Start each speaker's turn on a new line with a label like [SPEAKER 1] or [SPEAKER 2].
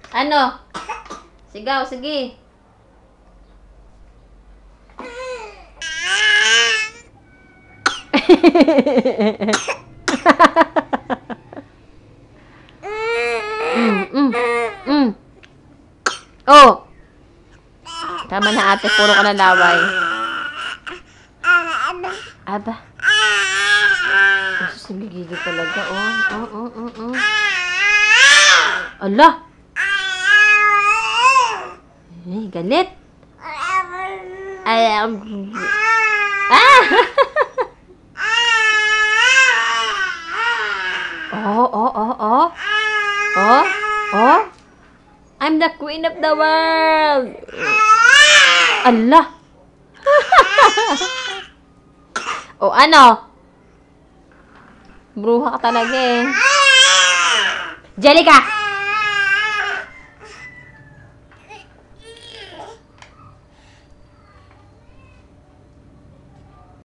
[SPEAKER 1] Ano? Sigaw, sige. Mm. Oh. Tama na ate, puro ka na laway. Aba. Jesus, nagigigil talaga, oh. Ala. Ay, galit. Ay, ah! Oh. Oh. I'm the queen of the world. Allah. O ano? Bruha ka talaga eh. Jellica!